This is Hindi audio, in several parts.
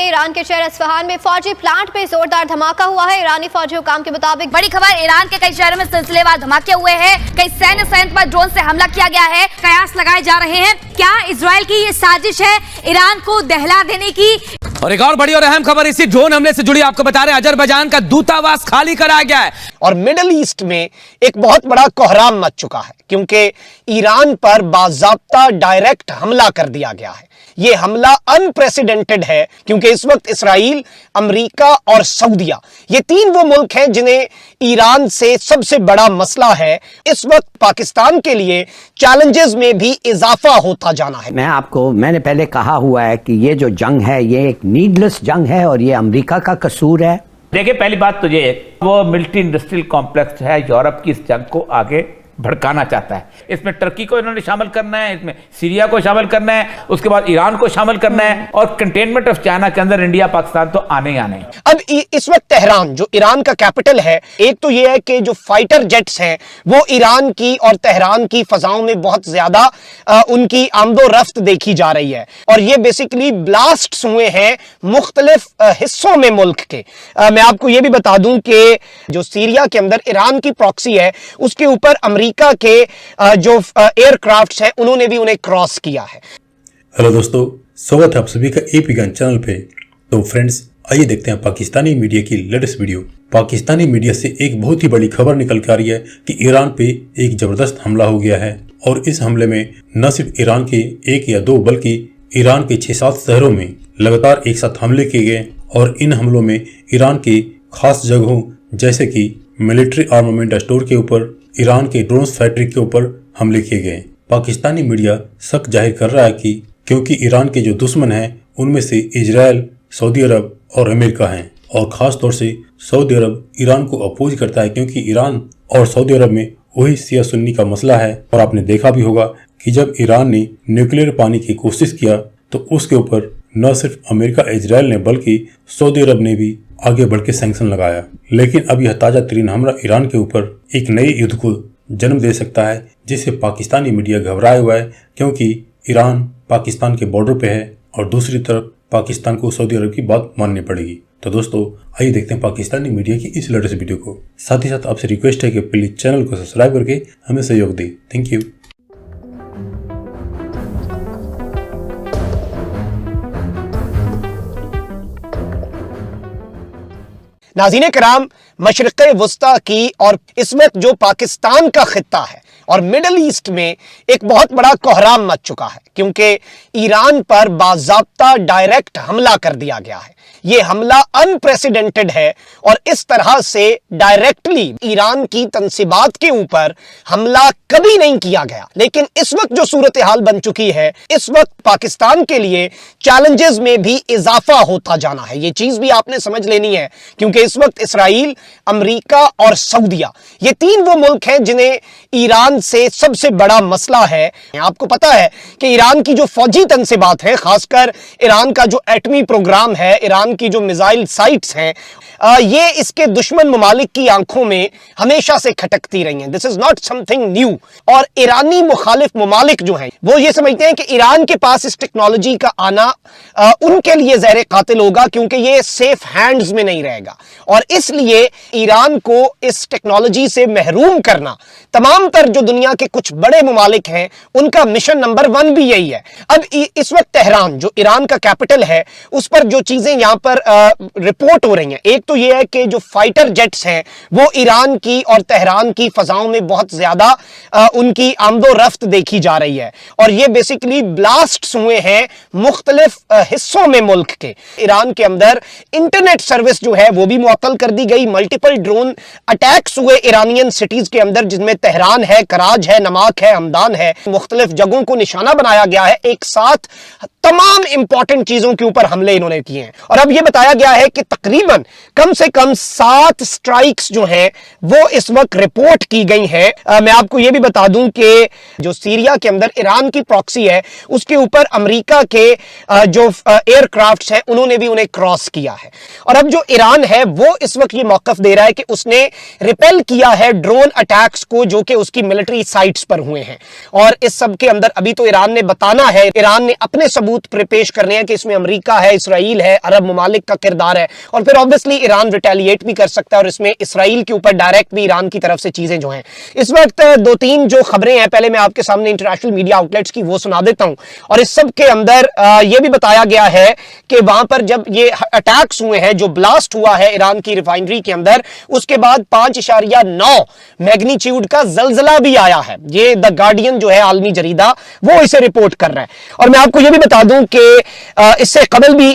ईरान के शहर अस्फहान में फौजी प्लांट पे जोरदार धमाका हुआ है। ईरानी फौजी हुकाम के मुताबिक बड़ी खबर, ईरान के कई शहरों में सिलसिलेवार धमाके हुए हैं। कई सैन्य संयंत्र पर ड्रोन से हमला किया गया है। कयास लगाए जा रहे हैं क्या इजराइल की ये साजिश है ईरान को दहला देने की। और एक और बड़ी और अहम खबर इसी ड्रोन हमले से जुड़ी आपको बता रहे हैं, अजरबैजान का दूतावास खाली कराया गया है और मिडिल ईस्ट में एक बहुत बड़ा कोहराम मच चुका है क्योंकि ईरान पर बाज़ाब्ता डायरेक्ट हमला कर दिया गया है। यह हमला अनप्रेसिडेंटेड है क्योंकि इस वक्त इसराइल, अमेरिका और सऊदीया, ये तीन वो मुल्क हैं जिन्हें ईरान से सबसे बड़ा मसला है। इस वक्त पाकिस्तान के लिए चैलेंजेस में भी इजाफा होता जाना है। मैंने पहले कहा हुआ है कि ये जो जंग है ये एक नीडलेस जंग है और ये अमेरिका का कसूर है। देखिए, पहली बात तो ये वो मिलिट्री इंडस्ट्रियल कॉम्प्लेक्स है, यूरोप की इस जंग को आगे भड़काना चाहता है। इसमें टर्की को इन्होंने शामिल करना है, इसमें सीरिया को शामिल करना है, उसके बाद ईरान को शामिल करना है और कंटेनमेंट ऑफ चाइना के अंदर इंडिया पाकिस्तान तो आने ही आने। अब इस वक्त तेहरान जो ईरान का कैपिटल है, एक तो यह है कि जो फाइटर जेट्स हैं वो ईरान की और तेहरान की फजाओं में बहुत ज्यादा उनकी आमदोरफ्त देखी जा रही है और ये बेसिकली ब्लास्ट हुए हैं मुख्तलिफ हिस्सों में मुल्क के। मैं आपको यह भी बता दूं कि जो सीरिया के अंदर ईरान की प्रॉक्सी है उसके ऊपर अमेरिका के जो एयरक्राफ्ट्स हैं उन्होंने भी उन्हें क्रॉस किया है। हेलो दोस्तों, स्वागत है आप सभी का एपी गन चैनल पे। तो फ्रेंड्स, आइए देखते हैं पाकिस्तानी मीडिया की लेटेस्ट वीडियो। पाकिस्तानी मीडिया से एक बहुत ही बड़ी खबर निकल के आ रही है कि ईरान पे एक जबरदस्त हमला हो गया है और इस हमले में न सिर्फ ईरान के एक या दो बल्कि ईरान के 6-7 शहरों में लगातार एक साथ हमले किए गए और इन हमलों में ईरान के खास जगहों जैसे कि मिलिट्री आर्मामेंट स्टोर के ऊपर, ईरान के ड्रोन फैक्ट्री के ऊपर हमले किए गए। पाकिस्तानी मीडिया शक जाहिर कर रहा है कि क्योंकि ईरान के जो दुश्मन हैं उनमें से इजराइल, सऊदी अरब और अमेरिका हैं और ख़ास तौर से सऊदी अरब ईरान को अपोज करता है क्योंकि ईरान और सऊदी अरब में वही शिया सुन्नी का मसला है। और आपने देखा भी होगा कि जब ईरान ने न्यूक्लियर पाने की कोशिश किया तो उसके ऊपर न सिर्फ अमेरिका, इजराइल ने बल्कि सऊदी अरब ने भी आगे बढ़ के सैंक्शन लगाया। लेकिन अब यह ताज़ा तरीन हमला ईरान के ऊपर एक नए युद्ध को जन्म दे सकता है जिससे पाकिस्तानी मीडिया घबराया हुआ है क्योंकि ईरान पाकिस्तान के बॉर्डर पे है और दूसरी तरफ पाकिस्तान को सऊदी अरब की बात माननी पड़ेगी। तो दोस्तों, आइए देखते हैं पाकिस्तानी मीडिया की इस लेटेस्ट वीडियो को। साथ ही साथ आपसे रिक्वेस्ट है कि प्लीज चैनल को सब्सक्राइब करके हमें सहयोग दें। Thank you. नाज़रीन कराम, मशरिक़े वुस्ता की और इस वक्त जो पाकिस्तान का खित्ता है और मिडिल ईस्ट में एक बहुत बड़ा कोहराम मच चुका है क्योंकि ईरान पर बाज़ाब्ता डायरेक्ट हमला कर दिया गया है। यह हमला अनप्रेसिडेंटेड है और इस तरह से डायरेक्टली ईरान की तंसीबात के ऊपर हमला कभी नहीं किया गया। लेकिन इस वक्त जो सूरत हाल बन चुकी है, इस वक्त पाकिस्तान के लिए चैलेंजेस में भी इजाफा होता जाना है। ये चीज भी आपने समझ लेनी है क्योंकि इस वक्त इसराइल, अमेरिका और सऊदीया, ये तीन वो मुल्क हैं जिन्हें ईरान से सबसे बड़ा मसला है। आपको पता है कि ईरान की जो फौजी तंसीबात है, खासकर ईरान का जो एटमी प्रोग्राम है, ईरान की जो मिसाइल साइट्स हैं, ये इसके दुश्मन ममालिक की आंखों में हमेशा से खटकती रही हैं। This is not something new. और ईरानी मुखालिफ ममालिक जो हैं वो ये समझते हैं कि ईरान के पास इस टेक्नोलॉजी का आना उनके लिए ज़हर कातिल होगा क्योंकि ये सेफ हैंड्स में नहीं रहेगा और इसलिए ईरान को इस टेक्नोलॉजी से महरूम करना तमाम तर जो दुनिया के कुछ बड़े ममालिक हैं उनका मिशन नंबर 1 भी यही है। अब इस वक्त तेहरान जो ईरान का कैपिटल है उस पर जो चीजें यहाँ पर रिपोर्ट हो रही हैं, एक तो यह है कि जो फाइटर जेट्स हैं वो ईरान की और तेहरान की फजाओं में बहुत ज्यादा उनकी आमदोरफ्त देखी जा रही है और ये बेसिकली ब्लास्ट हुए हैं मुख्तलिफ हिस्सों में मुल्क के। ईरान के अंदर इंटरनेट सर्विस जो है वो भी मुअत्तल कर दी गई। मल्टीपल ड्रोन अटैक्स हुए ईरानियन सिटीज के अंदर जिनमें तेहरान है, कराज है, नमाक है, हमदान है। मुख्तलिफ जगहों को निशाना बनाया गया है। एक साथ तमाम इंपॉर्टेंट चीजों के ऊपर हमले इन्होंने किए हैं और अब यह बताया गया है कि तकरीबन कम से कम 7 स्ट्राइक्स जो हैं वो इस वक्त रिपोर्ट की गई हैं। मैं आपको यह भी बता दूं कि जो सीरिया के अंदर ईरान की प्रॉक्सी है उसके ऊपर अमेरिका के जो एयरक्राफ्ट्स हैं उन्होंने भी उन्हें क्रॉस किया है और अब जो ईरान है वो इस वक्त ये मौक़िफ़ तरफ दे रहा है कि उसने रिपेल किया है ड्रोन अटैक्स को जो कि उसकी मिलिट्री साइट्स पर हुए हैं। और इस सब के अंदर अभी तो ईरान ने बताना है, ईरान ने अपने सबूत पेश करने हैं कि इसमें अमेरिका है, इसराइल है, अरब ममालिक का किरदार है, और फिर ऑब्वियसली ईरान रिटेलिएट भी कर सकता है और इसमें इसराइल के ऊपर डायरेक्ट भी ईरान की तरफ से चीजें जो हैं। इस वक्त दो तीन जो खबरें हैं, पहले मैं आपके सामने इंटरनेशनल मीडिया आउटलेट्स की वो सुना देता हूं। और इस सब के अंदर यह भी बताया गया है कि वहां पर जब ये अटैक्स हुए हैं, जो ब्लास्ट हुआ है ईरान की रिफाइनरी के अंदर, उसके बाद 5.9 मैग्नीट्यूड का जलजला भी आया है। ये द गार्डियन जो है आलमी जरीदा, वो इसे रिपोर्ट कर रहा है। और मैं आपको यह भी बता दूं कि इससे कबल भी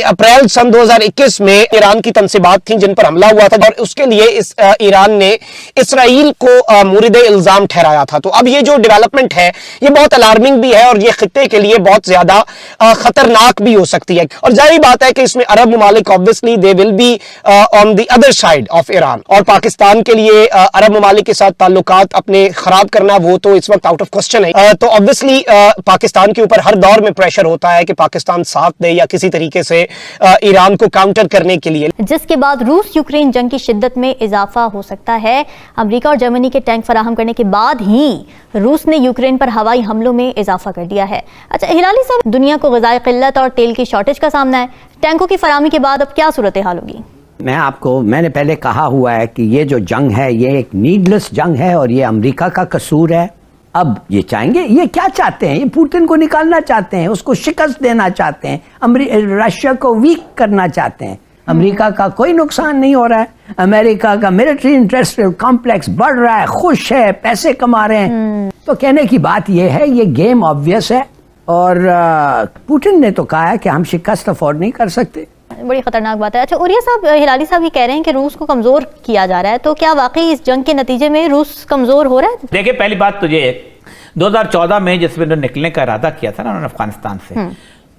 अप्रैल सन 2021 में ईरान की तनसीबात थी जिन पर हमला हुआ था, और उसके लिए ईरान ने इसराइल को मुरीद इल्जाम ठहराया था। तो अब ये जो डेवलपमेंट है ये बहुत अलार्मिंग भी है और ये खित्ते के लिए बहुत ज्यादा खतरनाक भी हो सकती है। और जाहिर बात है कि इसमें अरब ममालिक obviously they will be on the other side of Iran, और पाकिस्तान के लिए अरब ममालिक के साथ ताल्लुकात अपने खराब करना वो तो इस वक्त आउट ऑफ क्वेश्चन है। तो ऑब्वियसली पाकिस्तान के ऊपर हर दौर में प्रेशर होता है कि पाकिस्तान साथ दे या किसी तरीके से ईरान को काउंटर करने के लिए। जिसके बाद रूस यूक्रेन जंग की शिद्दत में इजाफा हो सकता है। अमेरिका और जर्मनी के टैंक फराहम करने के बाद ही रूस ने यूक्रेन पर हवाई हमलों में इजाफा कर दिया है। अच्छा हिलाली साहब, दुनिया को ग़िज़ाई क़िल्लत और तेल की शॉर्टेज का सामना है, टैंकों की फराहमी के बाद अब क्या सूरत हाल होगी? मैंने पहले कहा हुआ है कि ये जो जंग है ये एक नीडलेस जंग है और ये अमेरिका का कसूर है। अब ये चाहेंगे, ये क्या चाहते हैं, ये पुतिन को निकालना चाहते हैं, उसको शिकस्त देना चाहते हैं, रशिया को वीक करना चाहते हैं। अमेरिका का कोई नुकसान नहीं हो रहा है, अमेरिका का मिलिट्री इंडस्ट्रियल कॉम्प्लेक्स बढ़ रहा है, खुश है, पैसे कमा रहे हैं। तो कहने की बात ये है, ये गेम ऑब्वियस है और पुतिन ने तो कहा है कि हम शिकस्त अफोर्ड नहीं कर सकते। बड़ी खतरनाक बात है। अच्छा उरिया साहब, हिलाली साहब ये कह रहे हैं कि रूस को कमजोर किया जा रहा है, तो क्या वाकई इस जंग के नतीजे में रूस कमजोर हो रहा है? देखिए, पहली बात तो ये 2014 में जिसमें निकलने का इरादा किया था ना उन्होंने अफगानिस्तान से,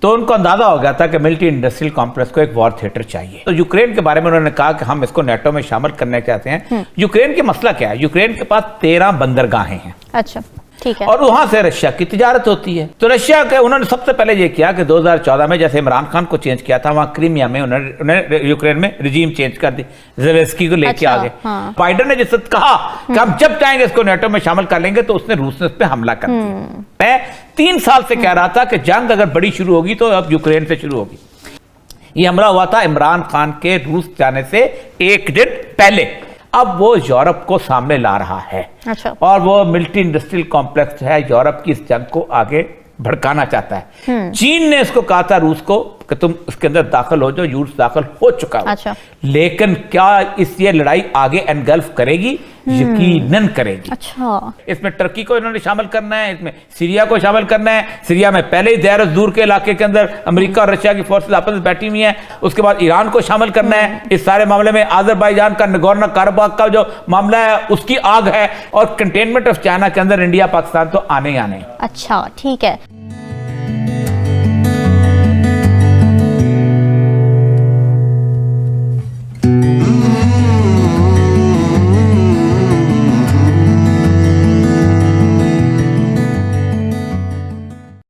तो उनको अंदाजा हो गया था कि मिलिट्री इंडस्ट्रियल कॉम्प्लेक्स को एक वॉर थिएटर चाहिए। तो यूक्रेन के बारे में उन्होंने कहा कि हम इसको नेटो में शामिल करना चाहते हैं। यूक्रेन के मसला क्या है, यूक्रेन के पास 13 बंदरगाहें हैं। अच्छा ठीक है। और वहां से रशिया की तिजारत होती है। तो रशिया के उन्होंने सबसे पहले ये किया कि 2014 में जैसे इमरान खान को चेंज किया था, वहां क्रीमिया में उन्होंने यूक्रेन में रिजीम चेंज कर दी, ज़ेलेंस्की को लेके आ गए। बाइडेन ने जिससे कहा कि हम जब चाहेंगे इसको नेटो में शामिल कर लेंगे, तो उसने रूस ने उस पर हमला कर दिया। मैं 3 साल से कह रहा था कि जंग अगर बड़ी शुरू होगी तो अब यूक्रेन से शुरू होगी। ये हमला हुआ था इमरान खान के रूस जाने से 1 दिन पहले। अब वो यूरोप को सामने ला रहा है। अच्छा। और वो मिलिट्री इंडस्ट्रियल कॉम्प्लेक्स है, यूरोप की इस जंग को आगे भड़काना चाहता है। चीन ने इसको कहा था रूस को कि तुम इसके अंदर दाखिल हो जाओ, रूस दाखिल हो चुका है। अच्छा। लेकिन क्या ये लड़ाई आगे एनगल्फ करेगी? यकीनन करेगी। अच्छा। इसमें टर्की को इन्होंने शामिल करना है, इसमें सीरिया को शामिल करना है। सीरिया में पहले ही दैर दूर के इलाके के अंदर अमेरिका और रशिया की फोर्सेस आपस में बैठी हुई हैं। उसके बाद ईरान को शामिल करना है। इस सारे मामले में आज़रबाईजान का नगोर्नो कराबाख का जो मामला है उसकी आग है, और कंटेनमेंट ऑफ चाइना के अंदर इंडिया पाकिस्तान तो आने ही आने। अच्छा ठीक है।